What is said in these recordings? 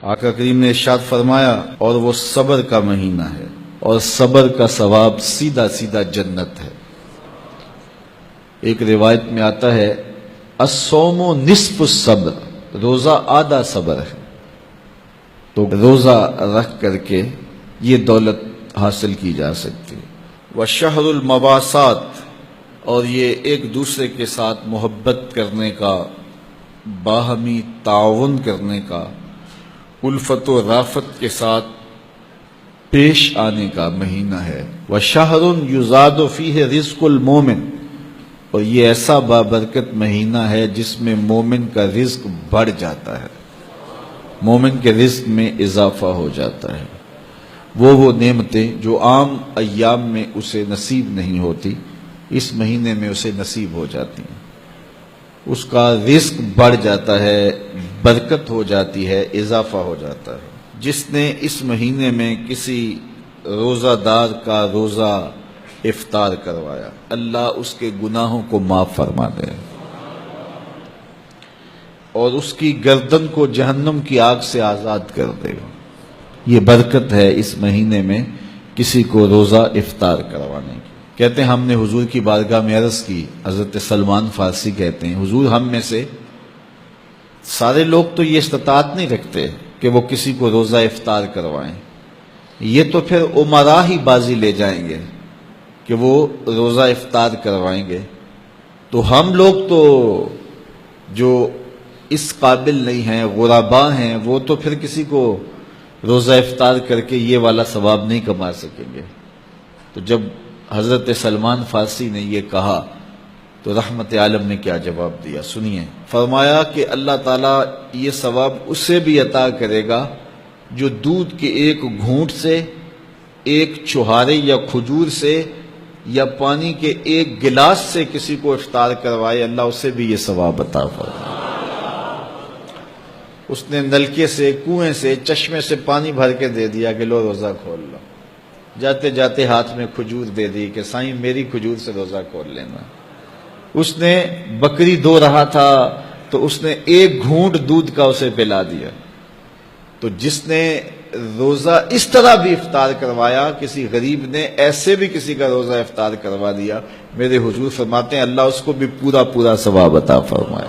آقا کریم نے ارشاد فرمایا اور وہ صبر کا مہینہ ہے اور صبر کا ثواب سیدھا سیدھا جنت ہے۔ ایک روایت میں آتا ہے الصوم نصف الصبر، روزہ آدھا صبر ہے۔ تو روزہ رکھ کر کے یہ دولت حاصل کی جا سکتی ہے۔ وشہر المواسات، اور یہ ایک دوسرے کے ساتھ محبت کرنے کا، باہمی تعاون کرنے کا، الفت و رافت کے ساتھ پیش آنے کا مہینہ ہے۔ وَشَهْرٌ يُزَادُ فِيهِ رِزْقُ الْمُؤْمِنِ، اور یہ ایسا بابرکت مہینہ ہے جس میں مومن کا رزق بڑھ جاتا ہے، مومن کے رزق میں اضافہ ہو جاتا ہے۔ وہ نعمتیں جو عام ایام میں اسے نصیب نہیں ہوتی، اس مہینے میں اسے نصیب ہو جاتی ہیں۔ اس کا رزق بڑھ جاتا ہے، برکت ہو جاتی ہے، اضافہ ہو جاتا ہے۔ جس نے اس مہینے میں کسی روزہ دار کا روزہ افطار کروایا، اللہ اس کے گناہوں کو معاف فرما دے اور اس کی گردن کو جہنم کی آگ سے آزاد کر دے۔ یہ برکت ہے اس مہینے میں کسی کو روزہ افطار کروانے کی۔ کہتے ہیں ہم نے حضور کی بارگاہ میں عرض کی، حضرت سلمان فارسی کہتے ہیں حضور ہم میں سے سارے لوگ تو یہ استطاعت نہیں رکھتے کہ وہ کسی کو روزہ افطار کروائیں، یہ تو پھر امراء ہی بازی لے جائیں گے کہ وہ روزہ افطار کروائیں گے، تو ہم لوگ تو جو اس قابل نہیں ہیں، غرباء ہیں، وہ تو پھر کسی کو روزہ افطار کر کے یہ والا ثواب نہیں کما سکیں گے۔ تو جب حضرت سلمان فارسی نے یہ کہا تو رحمت عالم نے کیا جواب دیا، سنیے۔ فرمایا کہ اللہ تعالیٰ یہ ثواب اسے بھی عطا کرے گا جو دودھ کے ایک گھونٹ سے، ایک چھہارے یا کھجور سے، یا پانی کے ایک گلاس سے کسی کو افطار کروائے، اللہ اسے بھی یہ ثواب عطا فرمائے۔ اس نے نلکے سے، کنویں سے، چشمے سے پانی بھر کے دے دیا کہ لو روزہ کھول لو، جاتے جاتے ہاتھ میں کھجور دے دی کہ سائیں میری کھجور سے روزہ کھول لینا۔ اس نے بکری دو رہا تھا تو اس نے ایک گھونٹ دودھ کا اسے پلا دیا۔ تو جس نے روزہ اس طرح بھی افطار کروایا، کسی غریب نے ایسے بھی کسی کا روزہ افطار کروا دیا، میرے حضور فرماتے ہیں اللہ اس کو بھی پورا پورا ثواب عطا فرمائے۔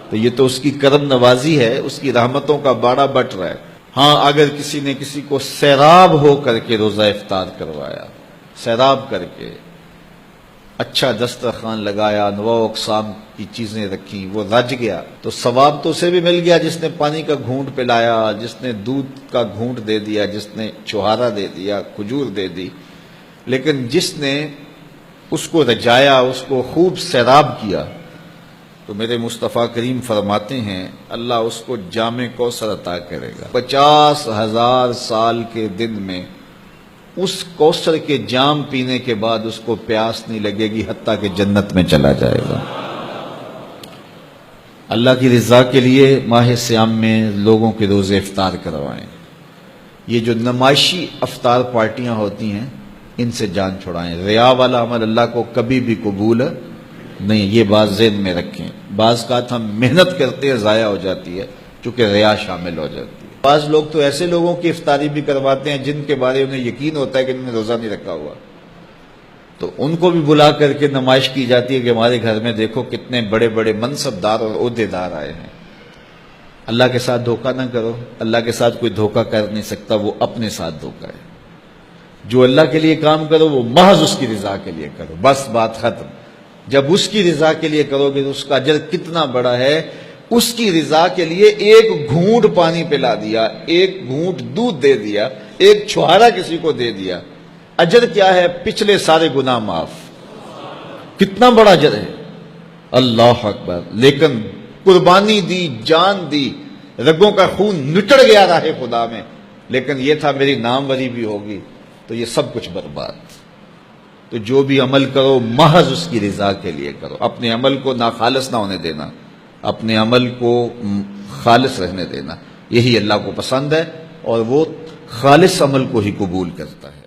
تو یہ تو اس کی کرم نوازی ہے، اس کی رحمتوں کا باڑا بٹ رہا ہے۔ ہاں اگر کسی نے کسی کو سیراب ہو کر کے روزہ افطار کروایا، سیراب کر کے اچھا دسترخوان لگایا، انواع و اقسام کی چیزیں رکھیں، وہ رج گیا، تو ثواب تو اسے بھی مل گیا جس نے پانی کا گھونٹ پلایا، جس نے دودھ کا گھونٹ دے دیا، جس نے چھہارا دے دیا، کھجور دے دی، لیکن جس نے اس کو رجایا، اس کو خوب سیراب کیا، تو میرے مصطفیٰ کریم فرماتے ہیں اللہ اس کو جام کوثر عطا کرے گا۔ 50,000 سال کے دن میں اس کوثر کے جام پینے کے بعد اس کو پیاس نہیں لگے گی، حتیٰ کہ جنت میں چلا جائے گا۔ اللہ کی رضا کے لیے ماہ سیام میں لوگوں کے روزے افطار کروائیں۔ یہ جو نمائشی افطار پارٹیاں ہوتی ہیں ان سے جان چھڑائیں۔ ریا والا عمل اللہ کو کبھی بھی قبول نہیں، یہ بات ذہن میں رکھیں۔ بعض کا ہم محنت کرتے ہیں ضائع ہو جاتی ہے چونکہ ریا شامل ہو جاتی ہے۔ بعض لوگ تو ایسے لوگوں کی افطاری بھی کرواتے ہیں جن کے بارے انہیں یقین ہوتا ہے کہ انہوں نے روزہ نہیں رکھا ہوا، تو ان کو بھی بلا کر کے نمائش کی جاتی ہے کہ ہمارے گھر میں دیکھو کتنے بڑے بڑے منصب دار اور عہدے دار آئے ہیں۔ اللہ کے ساتھ دھوکہ نہ کرو، اللہ کے ساتھ کوئی دھوکہ کر نہیں سکتا، وہ اپنے ساتھ دھوکہ ہے۔ جو اللہ کے لیے کام کرو وہ محض اس کی رضا کے لیے کرو، بس بات ختم۔ جب اس کی رضا کے لیے کرو گے تو اس کا اجر کتنا بڑا ہے۔ اس کی رضا کے لیے ایک گھونٹ پانی پلا دیا، ایک گھونٹ دودھ دے دیا، ایک چھہارا کسی کو دے دیا، اجر کیا ہے؟ پچھلے سارے گناہ معاف۔ کتنا بڑا اجر ہے، اللہ اکبر۔ لیکن قربانی دی، جان دی، رگوں کا خون نچڑ گیا راہ خدا میں، لیکن یہ تھا میری ناموری بھی ہوگی، تو یہ سب کچھ برباد۔ تو جو بھی عمل کرو محض اس کی رضا کے لیے کرو، اپنے عمل کو ناخالص نہ ہونے دینا، اپنے عمل کو خالص رہنے دینا، یہی اللہ کو پسند ہے اور وہ خالص عمل کو ہی قبول کرتا ہے۔